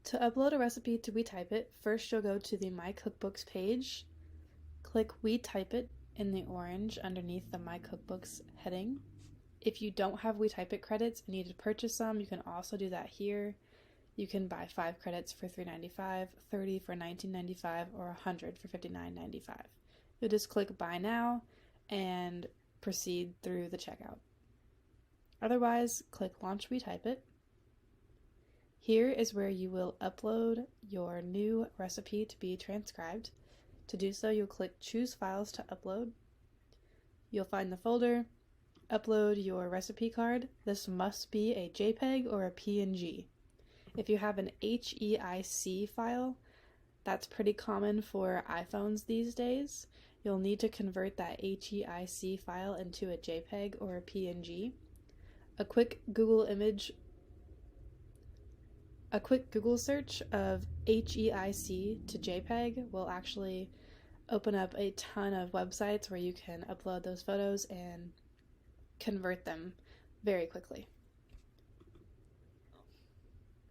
To upload a recipe to WeTypeIt, first you'll go to the My Cookbooks page, click WeTypeIt in the orange underneath the My Cookbooks heading. If you don't have WeTypeIt credits and need to purchase some, you can also do that here. You can buy 5 credits for $3.95, 30 for $19.95, or 100 for $59.95. You'll just click Buy Now and proceed through the checkout. Otherwise, click Launch WeTypeIt. Here is where you will upload your new recipe to be transcribed. To do so, you'll click Choose Files to Upload. You'll find the folder, upload your recipe card. This must be a JPEG or a PNG. If you have an HEIC file, that's pretty common for iPhones these days. You'll need to convert that HEIC file into a JPEG or a PNG. A quick Google search of HEIC to JPEG will actually open up a ton of websites where you can upload those photos and convert them very quickly.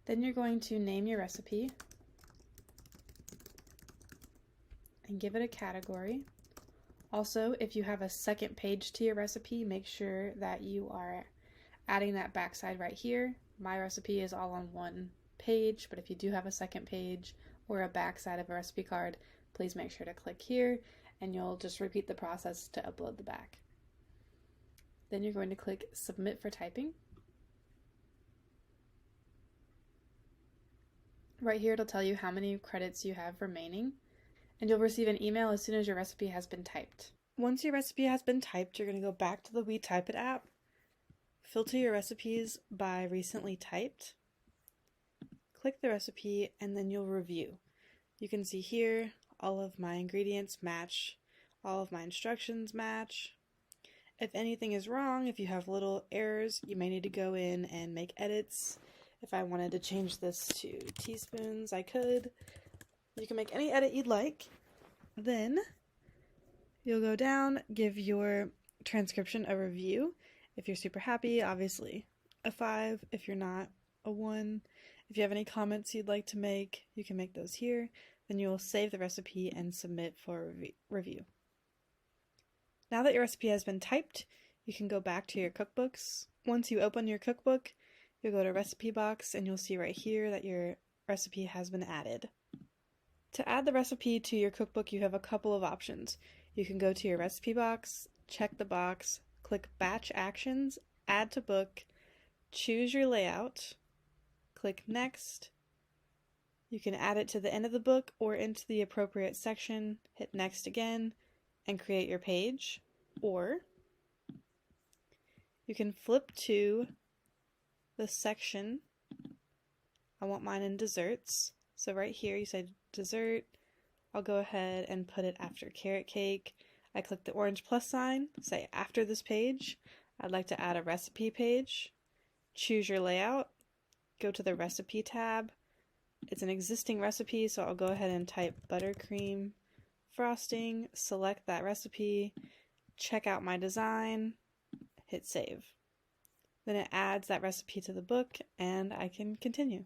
Then you're going to name your recipe and give it a category. Also, if you have a second page to your recipe, make sure that you are adding that backside right here. My recipe is all on one page, but if you do have a second page or a backside of a recipe card, please make sure to click here and you'll just repeat the process to upload the back. Then you're going to click Submit for typing. Right here it'll tell you how many credits you have remaining, and you'll receive an email as soon as your recipe has been typed. Once your recipe has been typed, you're going to go back to the WeTypeIt app, filter your recipes by recently typed, click the recipe, and then you'll review. You can see here all of my ingredients match, all of my instructions match. If anything is wrong, if you have little errors, you may need to go in and make edits. If I wanted to change this to teaspoons, I could. You can make any edit you'd like. Then you'll go down, give your transcription a review. If you're super happy, obviously a 5. If you're not, a 1. If you have any comments you'd like to make, you can make those here. Then you will save the recipe and submit for review. Now that your recipe has been typed, you can go back to your cookbooks. Once you open your cookbook, you'll go to Recipe Box and you'll see right here that your recipe has been added. To add the recipe to your cookbook, you have a couple of options. You can go to your Recipe Box, check the box, click Batch Actions, Add to Book, choose your layout, click Next. You can add it to the end of the book or into the appropriate section, hit Next again, and create your page. Or you can flip to the section. I want mine in desserts. So right here you say dessert. I'll go ahead and put it after carrot cake. I click the orange plus sign, say after this page. I'd like to add a recipe page. Choose your layout. Go to the recipe tab. It's an existing recipe, so I'll go ahead and type buttercream frosting, select that recipe, check out my design, hit save. Then it adds that recipe to the book and I can continue.